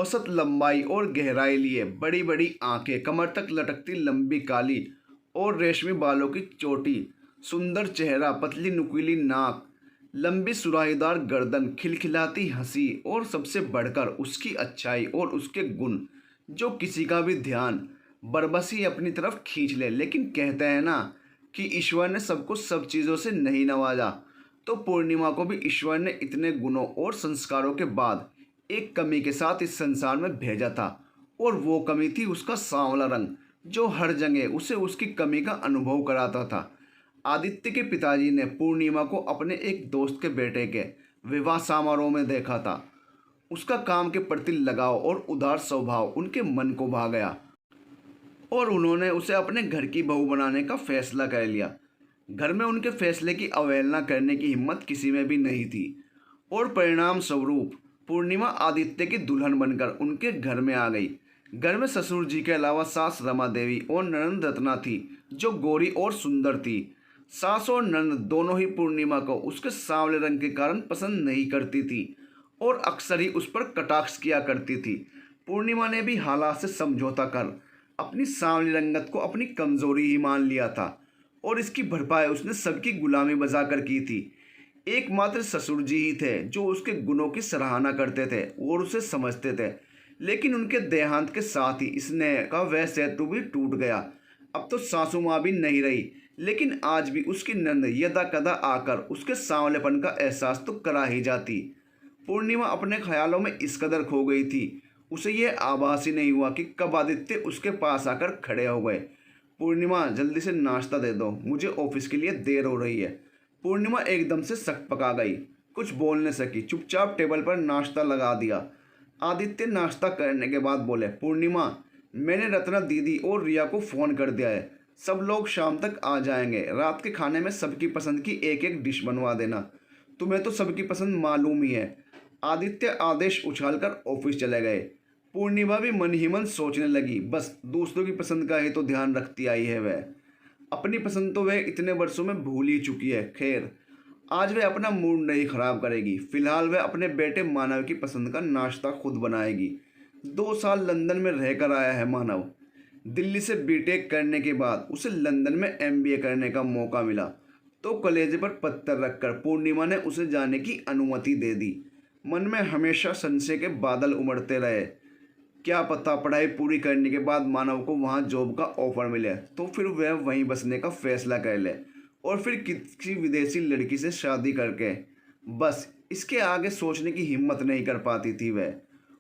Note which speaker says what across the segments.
Speaker 1: औसत लंबाई और गहराई लिए बड़ी बड़ी आंखें, कमर तक लटकती लंबी काली और रेशमी बालों की चोटी, सुंदर चेहरा, पतली नुकीली नाक, लंबी सुराहीदार गर्दन, खिलखिलाती हंसी और सबसे बढ़कर उसकी अच्छाई और उसके गुण जो किसी का भी ध्यान बरबस ही अपनी तरफ खींच ले। लेकिन कहते हैं ना कि ईश्वर ने सबको सब चीज़ों से नहीं नवाजा, तो पूर्णिमा को भी ईश्वर ने इतने गुणों और संस्कारों के बाद एक कमी के साथ इस संसार में भेजा था। और वो कमी थी उसका सांवला रंग, जो हर जगह उसे उसकी कमी का अनुभव कराता था। आदित्य के पिताजी ने पूर्णिमा को अपने एक दोस्त के बेटे के विवाह समारोह में देखा था। उसका काम के प्रति लगाव और उदार स्वभाव उनके मन को भा गया और उन्होंने उसे अपने घर की बहू बनाने का फैसला कर लिया। घर में उनके फैसले की अवहेलना करने की हिम्मत किसी में भी नहीं थी और परिणाम स्वरूप पूर्णिमा आदित्य की दुल्हन बनकर उनके घर में आ गई। घर में ससुर जी के अलावा सास रमा देवी और ननंद रत्ना थी, जो गोरी और सुंदर थी। सास और ननंद दोनों ही पूर्णिमा को उसके सांवले रंग के कारण पसंद नहीं करती थी और अक्सर ही उस पर कटाक्ष किया करती थी। पूर्णिमा ने भी हालात से समझौता कर अपनी सांवली रंगत को अपनी कमजोरी ही मान लिया था और इसकी भरपाई उसने सबकी गुलामी बजाकर की थी। एकमात्र ससुर जी ही थे जो उसके गुणों की सराहना करते थे और उसे समझते थे। लेकिन उनके देहांत के साथ ही स्नेह का वह सेतु भी टूट गया। अब तो सासू माँ भी नहीं रही, लेकिन आज भी उसकी नंद यदा कदा आकर उसके सांवलेपन का एहसास तो करा ही जाती। पूर्णिमा अपने ख्यालों में इस कदर खो गई थी, उसे यह आभास ही नहीं हुआ कि कब आदित्य उसके पास आकर खड़े हो गए। पूर्णिमा, जल्दी से नाश्ता दे दो, मुझे ऑफिस के लिए देर हो रही है। पूर्णिमा एकदम से सकपका गई, कुछ बोल नहीं सकी, चुपचाप टेबल पर नाश्ता लगा दिया। आदित्य नाश्ता करने के बाद बोले, पूर्णिमा, मैंने रत्ना दीदी और रिया को फ़ोन कर दिया है, सब लोग शाम तक आ जाएंगे। रात के खाने में सबकी पसंद की एक एक डिश बनवा देना, तुम्हें तो सबकी पसंद मालूम ही है। आदित्य आदेश उछालकर ऑफिस चले गए। पूर्णिमा भी मन ही मन सोचने लगी, बस दूसरों की पसंद का ही तो ध्यान रखती आई है वह, अपनी पसंद तो वह इतने वर्षों में भूल ही चुकी है। खैर, आज वह अपना मूड नहीं खराब करेगी। फिलहाल वह अपने बेटे मानव की पसंद का नाश्ता खुद बनाएगी। 2 साल लंदन में रहकर आया है मानव। दिल्ली से बीटेक करने के बाद उसे लंदन में एमबीए करने का मौका मिला, तो कलेजे पर पत्थर रखकर पूर्णिमा ने उसे जाने की अनुमति दे दी। मन में हमेशा संशय के बादल उमड़ते रहे। क्या पता पढ़ाई पूरी करने के बाद मानव को वहाँ जॉब का ऑफर मिले, तो फिर वह वहीं बसने का फैसला कर ले और फिर किसी विदेशी लड़की से शादी करके। बस इसके आगे सोचने की हिम्मत नहीं कर पाती थी वह।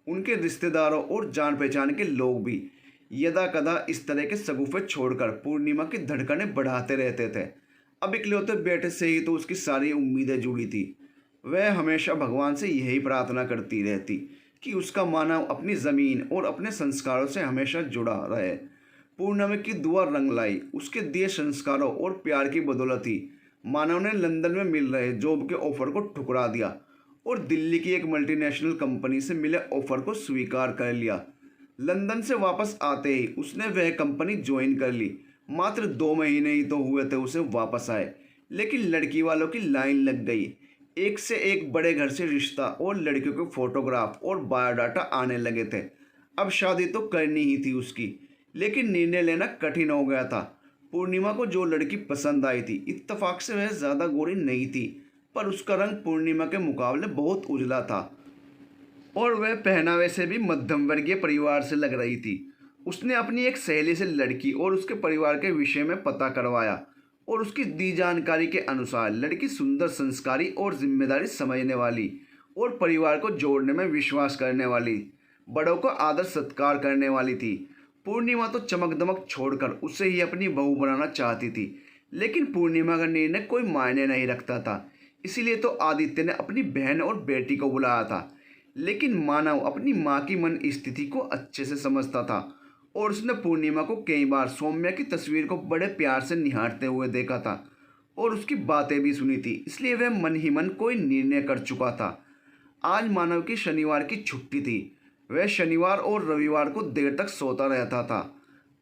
Speaker 1: उनके रिश्तेदारों और जान पहचान के लोग भी यदा कदा इस तरह के शगुफे छोड़कर पूर्णिमा की धड़कनें बढ़ाते रहते थे। अब इकलौते बेटे से ही तो उसकी सारी उम्मीदें जुड़ी थी। वह हमेशा भगवान से यही प्रार्थना करती रहती कि उसका मानव अपनी ज़मीन और अपने संस्कारों से हमेशा जुड़ा रहे। पूर्णिमा की दुआ रंग लाई। उसके दिए संस्कारों और प्यार की बदौलत ही मानव ने लंदन में मिल रहे जॉब के ऑफर को ठुकरा दिया और दिल्ली की एक मल्टीनेशनल कंपनी से मिले ऑफर को स्वीकार कर लिया। लंदन से वापस आते ही उसने वह कंपनी ज्वाइन कर ली। मात्र 2 महीने ही तो हुए थे उसे वापस आए, लेकिन लड़की वालों की लाइन लग गई। एक से एक बड़े घर से रिश्ता और लड़कियों के फोटोग्राफ और बायोडाटा आने लगे थे। अब शादी तो करनी ही थी उसकी, लेकिन निर्णय लेना कठिन हो गया था। पूर्णिमा को जो लड़की पसंद आई थी, इत्तेफाक से वह ज़्यादा गोरी नहीं थी, पर उसका रंग पूर्णिमा के मुकाबले बहुत उजला था और वह पहनावे से भी मध्यम वर्गीय परिवार से लग रही थी। उसने अपनी एक सहेली से लड़की और उसके परिवार के विषय में पता करवाया और उसकी दी जानकारी के अनुसार लड़की सुंदर, संस्कारी और जिम्मेदारी समझने वाली और परिवार को जोड़ने में विश्वास करने वाली, बड़ों को आदर सत्कार करने वाली थी। पूर्णिमा तो चमक दमक छोड़कर उसे ही अपनी बहू बनाना चाहती थी, लेकिन पूर्णिमा का निर्णय कोई मायने नहीं रखता था। इसीलिए तो आदित्य ने अपनी बहन और बेटी को बुलाया था। लेकिन मानव अपनी माँ की मन स्थिति को अच्छे से समझता था और उसने पूर्णिमा को कई बार सौम्या की तस्वीर को बड़े प्यार से निहारते हुए देखा था और उसकी बातें भी सुनी थी। इसलिए वह मन ही मन कोई निर्णय कर चुका था। आज मानव की शनिवार की छुट्टी थी। वह शनिवार और रविवार को देर तक सोता रहता था।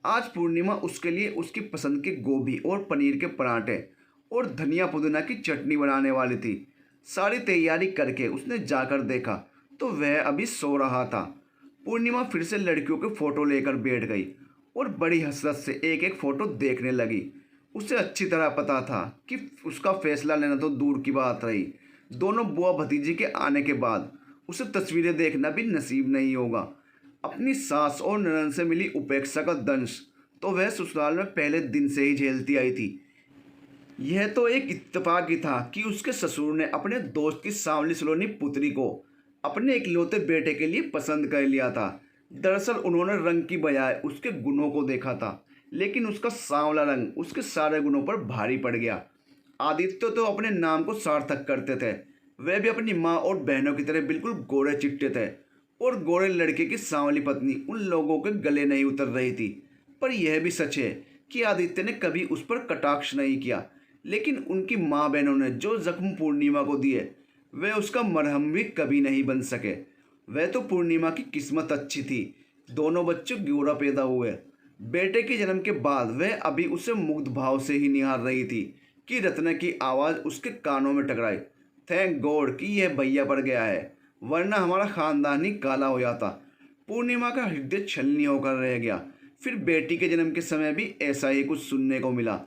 Speaker 1: आज पूर्णिमा उसके लिए उसकी पसंद के गोभी और पनीर के पराठे और धनिया पुदीना की चटनी बनाने वाली थी। सारी तैयारी करके उसने जाकर देखा तो वह अभी सो रहा था। पूर्णिमा फिर से लड़कियों के फोटो लेकर बैठ गई और बड़ी हसरत से एक एक फोटो देखने लगी। उसे अच्छी तरह पता था कि उसका फैसला लेना तो दूर की बात रही, दोनों बुआ भतीजी के आने के बाद उसे तस्वीरें देखना भी नसीब नहीं होगा। अपनी सास और ननद से मिली उपेक्षा का दंश तो वह ससुराल में पहले दिन से ही झेलती आई थी। यह तो एक इत्तेफाक ही था कि उसके ससुर ने अपने दोस्त की सांवली सलोनी पुत्री को अपने इकलौते बेटे के लिए पसंद कर लिया था। दरअसल उन्होंने रंग की बजाय उसके गुणों को देखा था, लेकिन उसका सांवला रंग उसके सारे गुणों पर भारी पड़ गया। आदित्य तो अपने नाम को सार्थक करते थे, वह भी अपनी माँ और बहनों की तरह बिल्कुल गोरे चिट्टे थे, और गोरे लड़के की सांवली पत्नी उन लोगों के गले नहीं उतर रही थी। पर यह भी सच है कि आदित्य ने कभी उस पर कटाक्ष नहीं किया, लेकिन उनकी माँ बहनों ने जो जख्म पूर्णिमा को दिए वे उसका मरहम भी कभी नहीं बन सके। वह तो पूर्णिमा की किस्मत अच्छी थी, दोनों बच्चे गोरा पैदा हुए। बेटे के जन्म के बाद वह अभी उसे मुग्ध भाव से ही निहार रही थी कि रत्ना की आवाज़ उसके कानों में टकराई। थैंक गॉड कि यह भैया पड़ गया है, वरना हमारा खानदान ही काला हो जाता। पूर्णिमा का हृदय छलनी होकर रह गया। फिर बेटी के जन्म के समय भी ऐसा ही कुछ सुनने को मिला।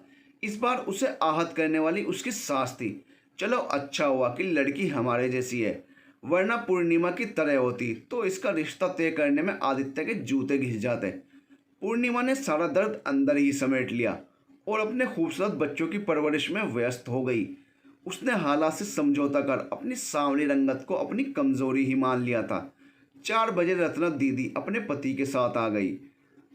Speaker 1: इस बार उसे आहत करने वाली उसकी सास थी। चलो अच्छा हुआ कि लड़की हमारे जैसी है, वरना पूर्णिमा की तरह होती तो इसका रिश्ता तय करने में आदित्य के जूते घिस जाते। पूर्णिमा ने सारा दर्द अंदर ही समेट लिया और अपने खूबसूरत बच्चों की परवरिश में व्यस्त हो गई। उसने हालात से समझौता कर अपनी सांवली रंगत को अपनी कमजोरी ही मान लिया था। 4 बजे रत्ना दीदी अपने पति के साथ आ गई।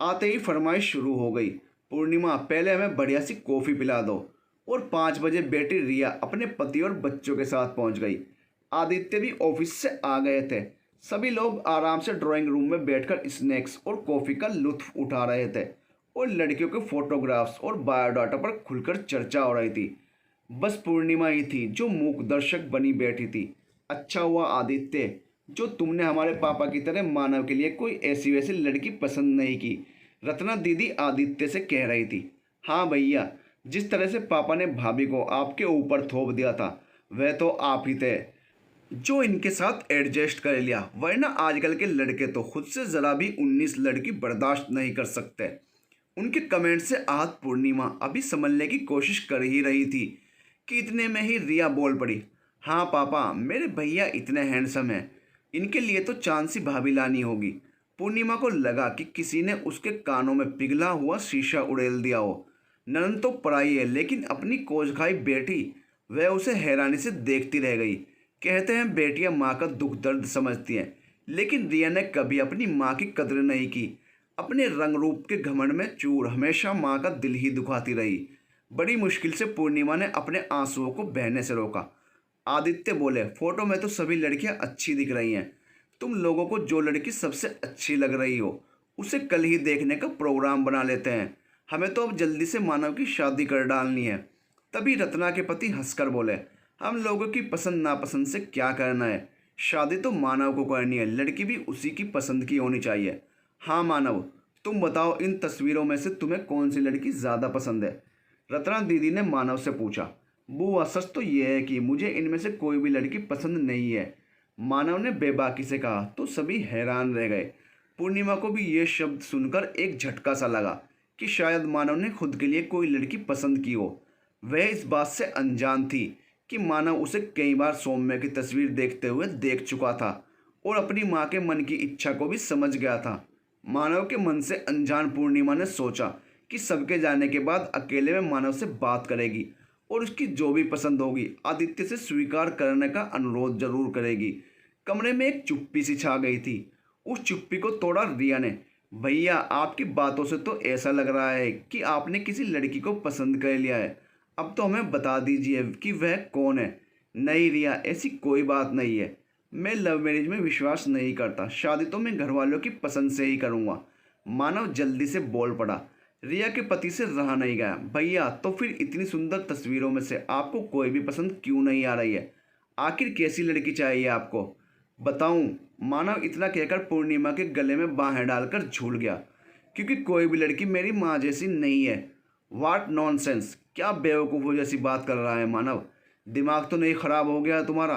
Speaker 1: आते ही फरमाइश शुरू हो गई, पूर्णिमा पहले हमें बढ़िया सी कॉफ़ी पिला दो। और 5 बजे बेटी रिया अपने पति और बच्चों के साथ पहुंच गई। आदित्य भी ऑफिस से आ गए थे। सभी लोग आराम से ड्राइंग रूम में बैठकर स्नैक्स और कॉफ़ी का लुत्फ उठा रहे थे और लड़कियों के फोटोग्राफ्स और बायोडाटा पर खुलकर चर्चा हो रही थी। बस पूर्णिमा ही थी जो मूक दर्शक बनी बैठी थी। अच्छा हुआ आदित्य जो तुमने हमारे पापा की तरह मानव के लिए कोई ऐसी वैसी लड़की पसंद नहीं की, रत्ना दीदी आदित्य से कह रही थी। हाँ भैया, जिस तरह से पापा ने भाभी को आपके ऊपर थोप दिया था वह तो आप ही थे जो इनके साथ एडजस्ट कर लिया, वरना आजकल के लड़के तो खुद से ज़रा भी 19 लड़की बर्दाश्त नहीं कर सकते। उनके कमेंट से आहत पूर्णिमा अभी समझने की कोशिश कर ही रही थी कि इतने में ही रिया बोल पड़ी। हाँ पापा, मेरे भैया इतने हैंडसम हैं, इनके लिए तो चांद सी भाभी लानी होगी। पूर्णिमा को लगा कि किसी ने उसके कानों में पिघला हुआ शीशा उड़ेल दिया हो। ननद तो पराई है, लेकिन अपनी कोच खाई बेटी, वह उसे हैरानी से देखती रह गई। कहते हैं बेटियां माँ का दुख दर्द समझती हैं, लेकिन रिया ने कभी अपनी माँ की कदर नहीं की। अपने रंग रूप के घमंड में चूर हमेशा माँ का दिल ही दुखाती रही। बड़ी मुश्किल से पूर्णिमा ने अपने आंसुओं को बहने से रोका। आदित्य बोले, फोटो में तो सभी लड़कियां अच्छी दिख रही हैं, तुम लोगों को जो लड़की सबसे अच्छी लग रही हो उसे कल ही देखने का प्रोग्राम बना लेते हैं। हमें तो अब जल्दी से मानव की शादी कर डालनी है। तभी रत्ना के पति हंसकर बोले, हम लोगों की पसंद नापसंद से क्या करना है, शादी तो मानव को करनी है, लड़की भी उसी की पसंद की होनी चाहिए। हाँ मानव, तुम बताओ इन तस्वीरों में से तुम्हें कौन सी लड़की ज़्यादा पसंद है? रत्ना दीदी ने मानव से पूछा। बुआ सच तो यह है कि मुझे इनमें से कोई भी लड़की पसंद नहीं है, मानव ने बेबाकी से कहा। तो सभी हैरान रह गए। पूर्णिमा को भी ये शब्द सुनकर एक झटका सा लगा कि शायद मानव ने खुद के लिए कोई लड़की पसंद की हो। वह इस बात से अनजान थी कि मानव उसे कई बार सौम्य की तस्वीर देखते हुए देख चुका था और अपनी माँ के मन की इच्छा को भी समझ गया था। मानव के मन से अनजान पूर्णिमा ने सोचा कि सबके जाने के बाद अकेले में मानव से बात करेगी और उसकी जो भी पसंद होगी आदित्य से स्वीकार करने का अनुरोध जरूर करेगी। कमरे में एक चुप्पी सी छा गई थी। उस चुप्पी को तोड़ा रिया ने। भैया, आपकी बातों से तो ऐसा लग रहा है कि आपने किसी लड़की को पसंद कर लिया है, अब तो हमें बता दीजिए कि वह कौन है। नहीं रिया, ऐसी कोई बात नहीं है, मैं लव मैरिज में विश्वास नहीं करता, शादी तो मैं घर वालों की पसंद से ही करूँगा। मानव जल्दी से बोल पड़ा। रिया के पति से रहा नहीं गया। भैया, तो फिर इतनी सुंदर तस्वीरों में से आपको कोई भी पसंद क्यों नहीं आ रही है? आखिर कैसी लड़की चाहिए आपको? बताऊं? मानव इतना कहकर पूर्णिमा के गले में बाहें डालकर झूल गया। क्योंकि कोई भी लड़की मेरी माँ जैसी नहीं है। वाट नॉनसेंस, क्या बेवकूफ़ों जैसी बात कर रहा है मानव? दिमाग तो नहीं खराब हो गया तुम्हारा?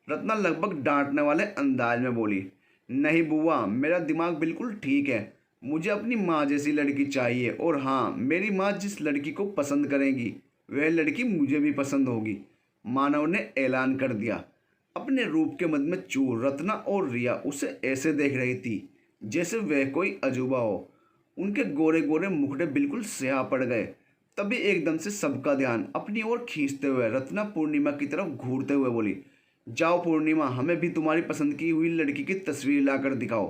Speaker 1: रत्ना लगभग डांटने वाले अंदाज में बोली। नहीं बुआ, मेरा दिमाग बिल्कुल ठीक है। मुझे अपनी माँ जैसी लड़की चाहिए, और हाँ, मेरी माँ जिस लड़की को पसंद करेगी वह लड़की मुझे भी पसंद होगी। मानव ने ऐलान कर दिया। अपने रूप के मद में चूर रत्ना और रिया उसे ऐसे देख रही थी जैसे वह कोई अजूबा हो। उनके गोरे गोरे मुखड़े बिल्कुल स्याह पड़ गए। तभी एकदम से सबका ध्यान अपनी ओर खींचते हुए रत्ना पूर्णिमा की तरफ घूरते हुए बोली, जाओ पूर्णिमा, हमें भी तुम्हारी पसंद की हुई लड़की की तस्वीर लाकर दिखाओ।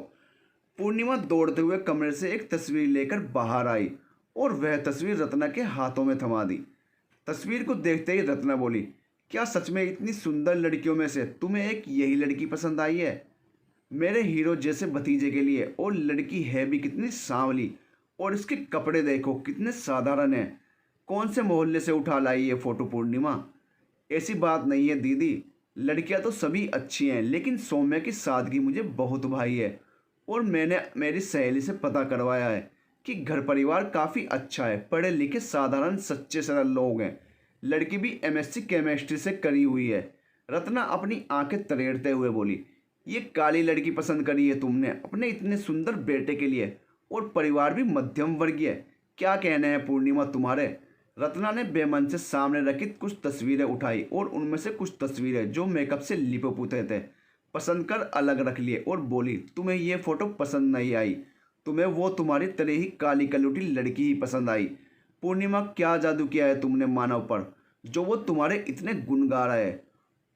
Speaker 1: पूर्णिमा दौड़ते हुए कमरे से एक तस्वीर लेकर बाहर आई और वह तस्वीर रत्ना के हाथों में थमा दी। तस्वीर को देखते ही रत्ना बोली, क्या सच में इतनी सुंदर लड़कियों में से तुम्हें एक यही लड़की पसंद आई है? मेरे हीरो जैसे भतीजे के लिए, और लड़की है भी कितनी सांवली, और इसके कपड़े देखो कितने साधारण हैं। कौन से मोहल्ले से उठा लाई ये फ़ोटो पूर्णिमा? ऐसी बात नहीं है दीदी, लड़कियां तो सभी अच्छी हैं, लेकिन सौम्या की सादगी मुझे बहुत भाई है। और मैंने मेरी सहेली से पता करवाया है कि घर परिवार काफ़ी अच्छा है, पढ़े लिखे साधारण सच्चे सरल लोग हैं। लड़की भी एमएससी केमिस्ट्री से करी हुई है। रत्ना अपनी आंखें तरेड़ते हुए बोली, ये काली लड़की पसंद करी है तुमने अपने इतने सुंदर बेटे के लिए, और परिवार भी मध्यम वर्गीय। क्या कहने हैं पूर्णिमा तुम्हारे? रत्ना ने बेमन से सामने रखी कुछ तस्वीरें उठाई और उनमें से कुछ तस्वीरें जो मेकअप से लिपे पुते थे पसंद कर अलग रख लिए और बोली, तुम्हें ये फोटो पसंद नहीं आई, तुम्हें वो तुम्हारी तरह ही काली कलूटी लड़की ही पसंद आई। पूर्णिमा, क्या जादू किया है तुमने मानव पर जो वो तुम्हारे इतने गुण गा रहा है,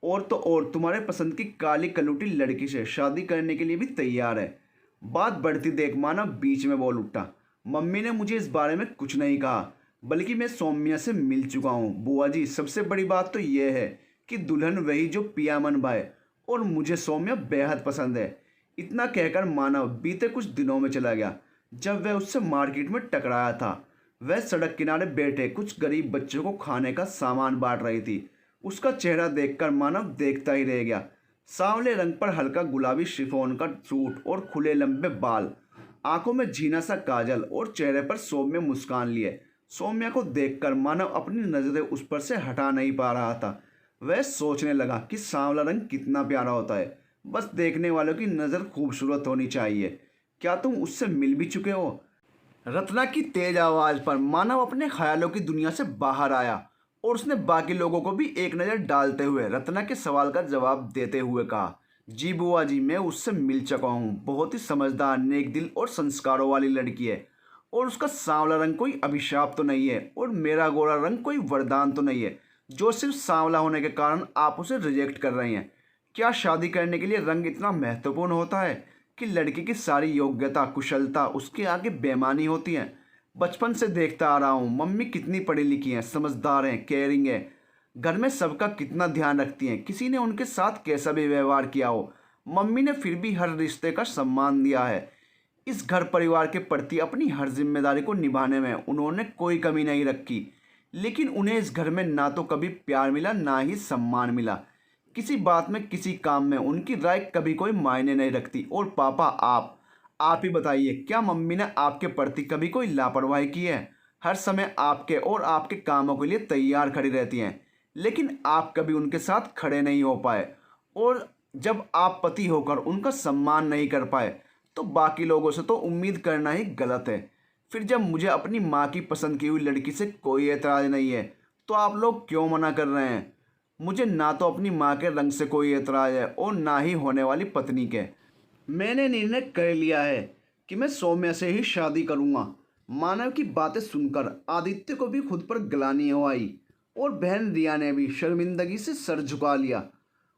Speaker 1: और तो और तुम्हारे पसंद की काली कलूटी लड़की से शादी करने के लिए भी तैयार है। बात बढ़ती देख मानव बीच में बोल उठा, मम्मी ने मुझे इस बारे में कुछ नहीं कहा, बल्कि मैं सौम्या से मिल चुका हूँ। बुआ जी, सबसे बड़ी बात तो यह है कि दुल्हन वही जो पियामन भाई, और मुझे सौम्या बेहद पसंद है। इतना कहकर मानव बीते कुछ दिनों में चला गया जब वह उससे मार्केट में टकराया था। वह सड़क किनारे बैठे कुछ गरीब बच्चों को खाने का सामान बांट रही थी। उसका चेहरा देखकर मानव देखता ही रह गया। सांवले रंग पर हल्का गुलाबी शिफॉन का सूट और खुले लंबे बाल, आंखों में झीना सा काजल और चेहरे पर सौम्य मुस्कान लिए सौम्या को देखकर मानव अपनी नज़रें उस पर से हटा नहीं पा रहा था। वह सोचने लगा कि सांवला रंग कितना प्यारा होता है, बस देखने वालों की नज़र खूबसूरत होनी चाहिए। क्या तुम उससे मिल भी चुके हो? रत्ना की तेज आवाज़ पर मानव अपने ख्यालों की दुनिया से बाहर आया और उसने बाकी लोगों को भी एक नज़र डालते हुए रत्ना के सवाल का जवाब देते हुए कहा, जी बुआ जी, मैं उससे मिल चुका हूँ। बहुत ही समझदार, नेक दिल और संस्कारों वाली लड़की है, और उसका सांवला रंग कोई अभिशाप तो नहीं है, और मेरा गोरा रंग कोई वरदान तो नहीं है जो सिर्फ सांवला होने के कारण आप उसे रिजेक्ट कर रहे हैं। क्या शादी करने के लिए रंग इतना महत्वपूर्ण होता है कि लड़की की सारी योग्यता कुशलता उसके आगे बेमानी होती है? बचपन से देखता आ रहा हूँ मम्मी कितनी पढ़ी लिखी हैं, समझदार हैं, केयरिंग है, घर में सबका कितना ध्यान रखती हैं, किसी ने उनके साथ कैसा भी व्यवहार किया हो, मम्मी ने फिर भी हर रिश्ते का सम्मान दिया है। इस घर परिवार के प्रति अपनी हर जिम्मेदारी को निभाने में उन्होंने कोई कमी नहीं रखी। लेकिन उन्हें इस घर में ना तो कभी प्यार मिला ना ही सम्मान मिला। किसी बात में किसी काम में उनकी राय कभी कोई मायने नहीं रखती। और पापा, आप ही बताइए, क्या मम्मी ने आपके प्रति कभी कोई लापरवाही की है? हर समय आपके और आपके कामों के लिए तैयार खड़ी रहती हैं, लेकिन आप कभी उनके साथ खड़े नहीं हो पाए, और जब आप पति होकर उनका सम्मान नहीं कर पाए तो बाकी लोगों से तो उम्मीद करना ही गलत है। फिर जब मुझे अपनी माँ की पसंद की हुई लड़की से कोई एतराज़ नहीं है तो आप लोग क्यों मना कर रहे हैं? मुझे ना तो अपनी माँ के रंग से कोई एतराज़ है और ना ही होने वाली पत्नी के। मैंने निर्णय कर लिया है कि मैं सौम्या से ही शादी करूँगा। मानव की बातें सुनकर आदित्य को भी खुद पर ग्लानि हो आई, और बहन रिया ने भी शर्मिंदगी से सर झुका लिया।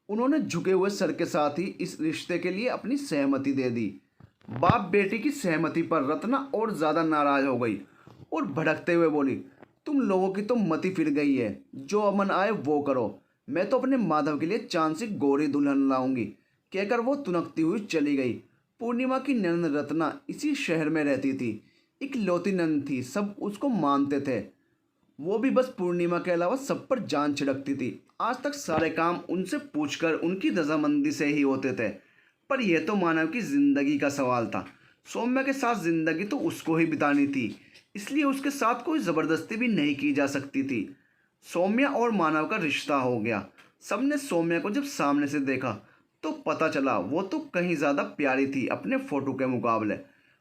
Speaker 1: उन्होंने झुके हुए सर के साथ ही इस रिश्ते के लिए अपनी सहमति दे दी। बाप बेटी की सहमति पर रत्ना और ज़्यादा नाराज हो गई और भड़कते हुए बोली, तुम लोगों की तो मति फिर गई है, जो अमन आए वो करो। मैं तो अपने माधव के लिए चांद सी गोरी दुल्हन लाऊंगी। कहकर वो तुनकती हुई चली गई। पूर्णिमा की ननद रत्ना इसी शहर में रहती थी। इकलौती ननद थी, सब उसको मानते थे। वो भी बस पूर्णिमा के अलावा सब पर जान छिड़कती थी। आज तक सारे काम उनसे पूछकर उनकी रजामंदी से ही होते थे। पर यह तो मानव की जिंदगी का सवाल था। सौम्या के साथ जिंदगी तो उसको ही बितानी थी, इसलिए उसके साथ कोई ज़बरदस्ती भी नहीं की जा सकती थी। सौम्या और मानव का रिश्ता हो गया। सबने सौम्या को जब सामने से देखा तो पता चला वो तो कहीं ज़्यादा प्यारी थी अपने फ़ोटो के मुकाबले।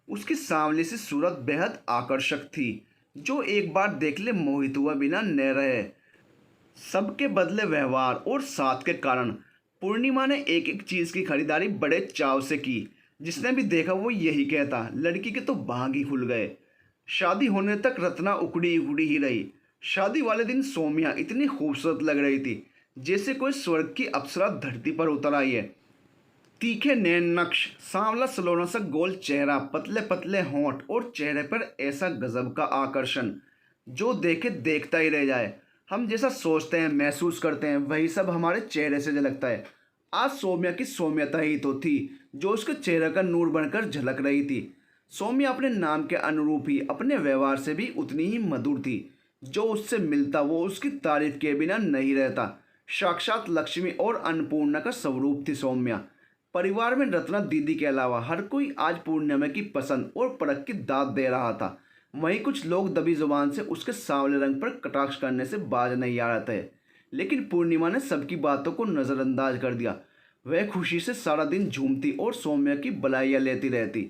Speaker 1: उसकी सांवली सी सूरत बेहद आकर्षक थी, जो एक बार देख ले मोहित हुआ बिना न रहे। सबके बदले व्यवहार और साथ के कारण पूर्णिमा ने एक एक चीज़ की खरीदारी बड़े चाव से की। जिसने भी देखा वो यही कहता, लड़की के तो भाग ही खुल गए। शादी होने तक रत्ना उकड़ी उकड़ी ही रही। शादी वाले दिन सौम्या इतनी खूबसूरत लग रही थी जैसे कोई स्वर्ग की अप्सरा धरती पर उतर आई है। तीखे नैन नक्श, सांवला सलोना सा गोल चेहरा, पतले पतले होंठ और चेहरे पर ऐसा गजब का आकर्षण जो देखे देखता ही रह जाए। हम जैसा सोचते हैं महसूस करते हैं वही सब हमारे चेहरे से झलकता है। आज सौम्या की सौम्यता ही तो थी जो उसके चेहरे का नूर बनकर झलक रही थी। सौम्या अपने नाम के अनुरूप ही अपने व्यवहार से भी उतनी ही मधुर थी। जो उससे मिलता वो उसकी तारीफ किए बिना नहीं रहता। साक्षात लक्ष्मी और अन्नपूर्णा का स्वरूप थी सौम्या। परिवार में रत्ना दीदी के अलावा हर कोई आज पूर्णिमा की पसंद और परख की दाद दे रहा था। वहीं कुछ लोग दबी जुबान से उसके सांवले रंग पर कटाक्ष करने से बाज नहीं आ रहे थे। लेकिन पूर्णिमा ने सबकी बातों को नज़रअंदाज कर दिया। वह खुशी से सारा दिन झूमती और सौम्या की बधाइयाँ लेती रहती।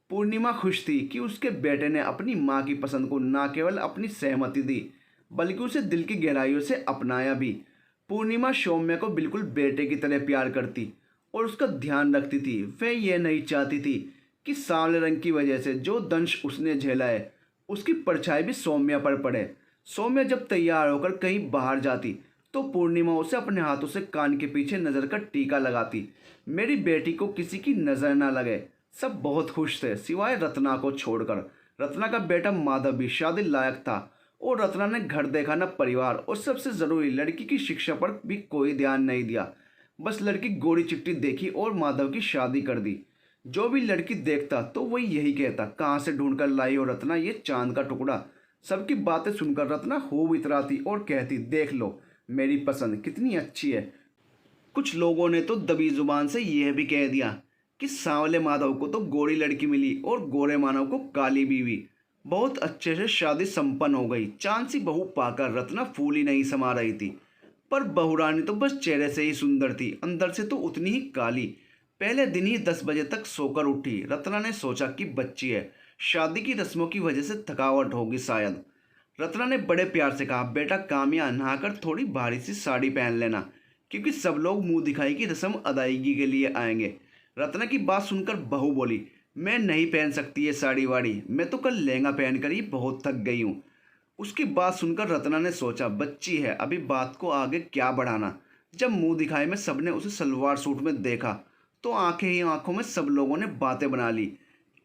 Speaker 1: पूर्णिमा खुश थी कि उसके बेटे ने अपनी माँ की पसंद को न केवल अपनी सहमति दी बल्कि उसे दिल की गहराइयों से अपनाया भी। पूर्णिमा सौम्या को बिल्कुल बेटे की तरह प्यार करती और उसका ध्यान रखती थी। वह यह नहीं चाहती थी कि सांवले रंग की वजह से जो दंश उसने झेला है उसकी परछाई भी सौम्या पर पड़े। सौम्या जब तैयार होकर कहीं बाहर जाती तो पूर्णिमा उसे अपने हाथों से कान के पीछे नज़र का टीका लगाती। मेरी बेटी को किसी की नज़र ना लगे। सब बहुत खुश थे सिवाय रत्ना को छोड़कर। रत्ना का बेटा माधव भी शादी लायक था और रत्ना ने घर देखा न परिवार, और सबसे ज़रूरी लड़की की शिक्षा पर भी कोई ध्यान नहीं दिया। बस लड़की गोरी चिट्ठी देखी और माधव की शादी कर दी। जो भी लड़की देखता तो वही यही कहता, कहाँ से ढूंढ कर लाई हो रत्ना ये चांद का टुकड़ा। सबकी बातें सुनकर रत्ना खूब इतराती और कहती, देख लो मेरी पसंद कितनी अच्छी है। कुछ लोगों ने तो दबी जुबान से यह भी कह दिया कि सांवले माधव को तो गोरी लड़की मिली और गोरे मानव को काली बीवी। बहुत अच्छे से शादी संपन्न हो गई। चांद सी बहू पाकर रत्ना फूल ही नहीं समा रही थी। पर बहुरानी तो बस चेहरे से ही सुंदर थी, अंदर से तो उतनी ही काली। पहले दिन ही 10 बजे तक सोकर उठी। रत्ना ने सोचा कि बच्ची है, शादी की रस्मों की वजह से थकावट होगी शायद। रत्ना ने बड़े प्यार से कहा, बेटा कामिया नहाकर थोड़ी भारी सी साड़ी पहन लेना, क्योंकि सब लोग मुंह दिखाई की रस्म अदायगी के लिए आएंगे। रत्ना की बात सुनकर बहू बोली, मैं नहीं पहन सकती ये साड़ी वाड़ी, मैं तो कल लहंगा पहनकर ही बहुत थक गई हूँ। उसकी बात सुनकर रत्ना ने सोचा, बच्ची है अभी बात को आगे क्या बढ़ाना। जब मुंह दिखाए में सबने उसे सलवार सूट में देखा तो आंखें ही आंखों में सब लोगों ने बातें बना ली।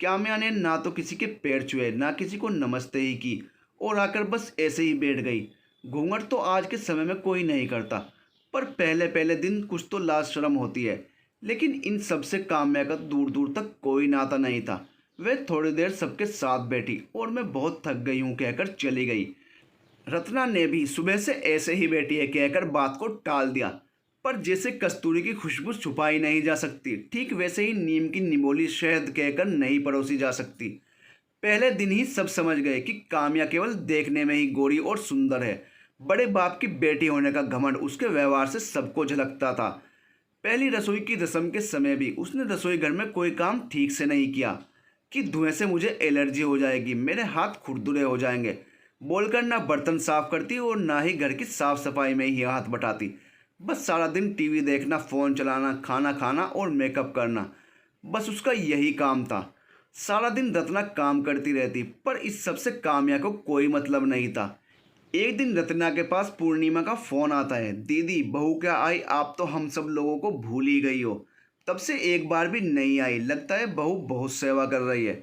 Speaker 1: काम्या ने ना तो किसी के पैर छुए ना किसी को नमस्ते ही की और आकर बस ऐसे ही बैठ गई। घूंघट तो आज के समय में कोई नहीं करता, पर पहले पहले दिन कुछ तो लाज शर्म होती है। लेकिन इन सब से काम्या का दूर दूर तक कोई नाता नहीं था। वह थोड़ी देर सबके साथ बैठी और मैं बहुत थक गई हूँ कहकर चली गई। रत्ना ने भी सुबह से ऐसे ही बैठी है कहकर बात को टाल दिया। पर जैसे कस्तूरी की खुशबू छुपाई नहीं जा सकती, ठीक वैसे ही नीम की निमोली शहद कहकर नहीं परोसी जा सकती। पहले दिन ही सब समझ गए कि काम्या केवल देखने में ही गोरी और सुंदर है। बड़े बाप की बेटी होने का घमंड उसके व्यवहार से सबको झलकता था। पहली रसोई की रस्म के समय भी उसने रसोई घर में कोई काम ठीक से नहीं किया कि धुएं से मुझे एलर्जी हो जाएगी, मेरे हाथ खुरदुरे हो जाएंगे बोलकर ना बर्तन साफ करती और ना ही घर की साफ सफाई में ही हाथ बटाती। बस सारा दिन टीवी देखना, फ़ोन चलाना, खाना खाना और मेकअप करना, बस उसका यही काम था। सारा दिन रत्ना काम करती रहती, पर इस सब से काम्या को कोई मतलब नहीं था। एक दिन रत्ना के पास पूर्णिमा का फ़ोन आता है, दीदी बहू क्या आई, आप तो हम सब लोगों को भूल ही गई हो, तब से एक बार भी नहीं आई, लगता है बहू बहुत सेवा कर रही है,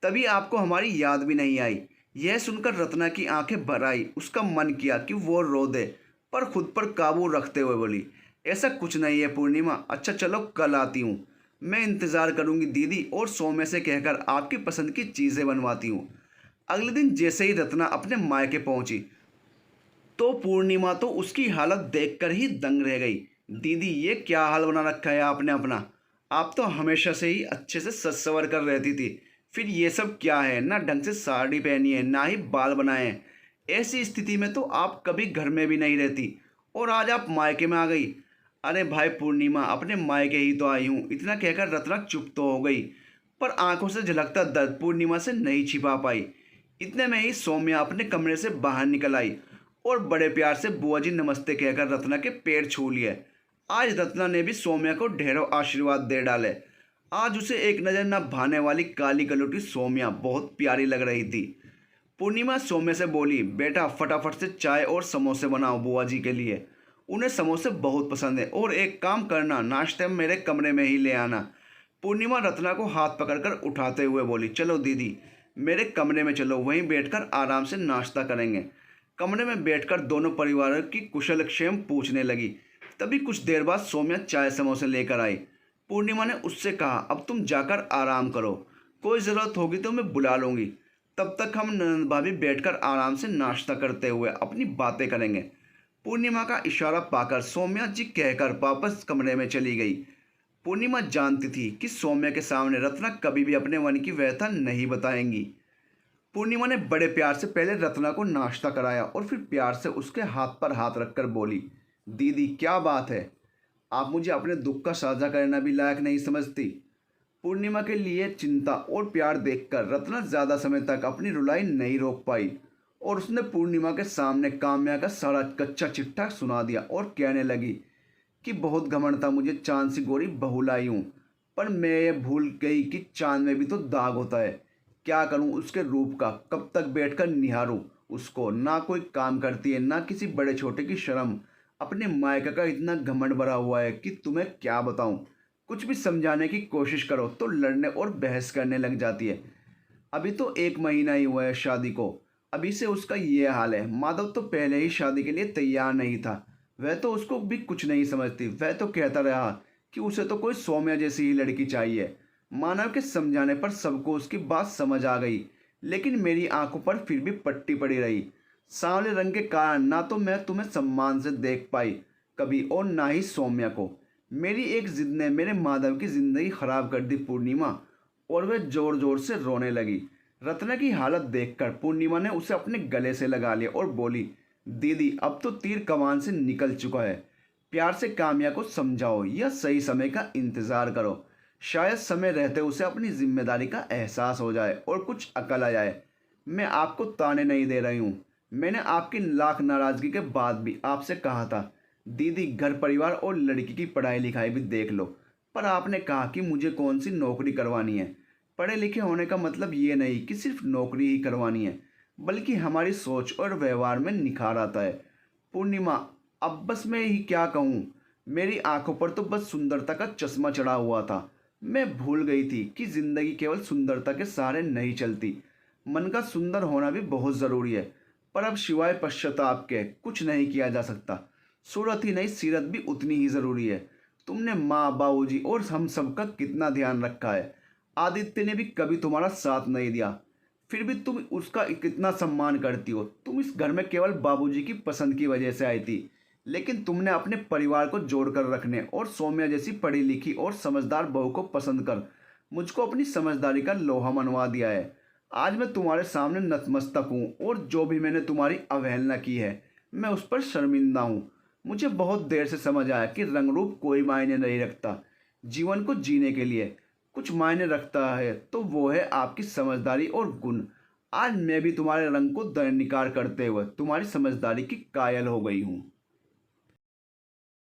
Speaker 1: तभी आपको हमारी याद भी नहीं आई। यह सुनकर रत्ना की आंखें भर आई। उसका मन किया कि वो रो दे, पर खुद पर काबू रखते हुए बोली, ऐसा कुछ नहीं है पूर्णिमा, अच्छा चलो कल आती हूँ, मैं इंतज़ार करूँगी दीदी और सौम्य से कहकर आपकी पसंद की चीज़ें बनवाती हूँ। अगले दिन जैसे ही रत्ना अपने मायके पहुंची तो पूर्णिमा तो उसकी हालत देखकर ही दंग रह गई। दीदी ये क्या हाल बना रखा है आपने अपना, आप तो हमेशा से ही अच्छे से सज संवर कर रहती थी, फिर ये सब क्या है, ना ढंग से साड़ी पहनी है ना ही बाल बनाए हैं। ऐसी स्थिति में तो आप कभी घर में भी नहीं रहती और आज आप मायके में आ गई। अरे भाई पूर्णिमा, अपने मायके ही तो आई हूँ, इतना कहकर रत्ना चुप तो हो गई, पर आंखों से झलकता दर्द पूर्णिमा से नहीं छिपा पाई। इतने में ही सौम्या अपने कमरे से बाहर निकल आई और बड़े प्यार से बुआ जी नमस्ते कहकर रत्ना के पैर छू लिए। आज रत्ना ने भी सौम्या को ढेरों आशीर्वाद दे डाले। आज उसे एक नज़र न भाने वाली काली कलुटी सौम्या बहुत प्यारी लग रही थी। पूर्णिमा सौम्या से बोली, बेटा फटाफट से चाय और समोसे बनाओ बुआ जी के लिए, उन्हें समोसे बहुत पसंद है। और एक काम करना, नाश्ते में मेरे कमरे में ही ले आना। पूर्णिमा रत्ना को हाथ पकड़कर उठाते हुए बोली, चलो दीदी, मेरे कमरे में चलो, वहीं बैठकर आराम से नाश्ता करेंगे। कमरे में बैठकर दोनों परिवारों की कुशलक्षेम पूछने लगी। तभी कुछ देर बाद सौम्या चाय समोसे लेकर आई। पूर्णिमा ने उससे कहा, अब तुम जाकर आराम करो, कोई ज़रूरत होगी तो मैं बुला लूँगी। तब तक हम ननद भाभी बैठकर आराम से नाश्ता करते हुए अपनी बातें करेंगे। पूर्णिमा का इशारा पाकर सौम्या जी कहकर वापस कमरे में चली गई। पूर्णिमा जानती थी कि सौम्या के सामने रत्ना कभी भी अपने मन की व्यथा नहीं बताएंगी। पूर्णिमा ने बड़े प्यार से पहले रत्ना को नाश्ता कराया और फिर प्यार से उसके हाथ पर हाथ रखकर बोली, दीदी क्या बात है, आप मुझे अपने दुख का साझा करना भी लायक नहीं समझती। पूर्णिमा के लिए चिंता और प्यार देखकर रत्ना ज़्यादा समय तक अपनी रुलाई नहीं रोक पाई और उसने पूर्णिमा के सामने काम्या का सारा कच्चा चिट्ठा सुना दिया और कहने लगी कि बहुत घमंड था मुझे चांद सी गोरी बहू लाई हूँ, पर मैं ये भूल गई कि चांद में भी तो दाग होता है। क्या करूँ उसके रूप का, कब तक बैठकर निहारूं उसको, ना कोई काम करती है ना किसी बड़े छोटे की शर्म। अपने मायका का इतना घमंड भरा हुआ है कि तुम्हें क्या बताऊं। कुछ भी समझाने की कोशिश करो तो लड़ने और बहस करने लग जाती है। अभी तो 1 महीना ही हुआ है शादी को, अभी से उसका ये हाल है। माधव तो पहले ही शादी के लिए तैयार नहीं था, वह तो उसको भी कुछ नहीं समझती। वह तो कहता रहा कि उसे तो कोई सौम्या जैसी ही लड़की चाहिए। मानव के समझाने पर सबको उसकी बात समझ आ गई, लेकिन मेरी आंखों पर फिर भी पट्टी पड़ी रही। सांवले रंग के कारण ना तो मैं तुम्हें सम्मान से देख पाई कभी और ना ही सौम्या को। मेरी एक जिद ने मेरे माधव की जिंदगी खराब कर दी पूर्णिमा। और वह जोर जोर से रोने लगी। रत्ना की हालत देखकर पूर्णिमा ने उसे अपने गले से लगा लिया और बोली, दीदी अब तो तीर कमान से निकल चुका है, प्यार से काम्या को समझाओ या सही समय का इंतज़ार करो। शायद समय रहते उसे अपनी जिम्मेदारी का एहसास हो जाए और कुछ अकल आ जाए। मैं आपको ताने नहीं दे रही हूँ, मैंने आपकी लाख नाराज़गी के बाद भी आपसे कहा था दीदी घर परिवार और लड़की की पढ़ाई लिखाई भी देख लो, पर आपने कहा कि मुझे कौन सी नौकरी करवानी है। पढ़े लिखे होने का मतलब ये नहीं कि सिर्फ नौकरी ही करवानी है, बल्कि हमारी सोच और व्यवहार में निखार आता है। पूर्णिमा, अब बस मैं ही क्या कहूँ, मेरी आंखों पर तो बस सुंदरता का चश्मा चढ़ा हुआ था। मैं भूल गई थी कि जिंदगी केवल सुंदरता के सहारे नहीं चलती, मन का सुंदर होना भी बहुत ज़रूरी है। पर अब सिवाय पश्चाताप के कुछ नहीं किया जा सकता। सूरत ही नहीं, सीरत भी उतनी ही ज़रूरी है। तुमने माँ बाबूजी और हम सब का कितना ध्यान रखा है। आदित्य ने भी कभी तुम्हारा साथ नहीं दिया, फिर भी तुम उसका कितना सम्मान करती हो। तुम इस घर में केवल बाबूजी की पसंद की वजह से आई थी, लेकिन तुमने अपने परिवार को जोड़कर रखने और सौम्या जैसी पढ़ी लिखी और समझदार बहू को पसंद कर मुझको अपनी समझदारी का लोहा मनवा दिया है। आज मैं तुम्हारे सामने नतमस्तक हूँ और जो भी मैंने तुम्हारी अवहेलना की है मैं उस पर शर्मिंदा हूँ। मुझे बहुत देर से समझ आया कि रंग रूप कोई मायने नहीं रखता। जीवन को जीने के लिए कुछ मायने रखता है तो वो है आपकी समझदारी और गुण। आज मैं भी तुम्हारे रंग को दरनिकार करते हुए तुम्हारी समझदारी की कायल हो गई हूँ।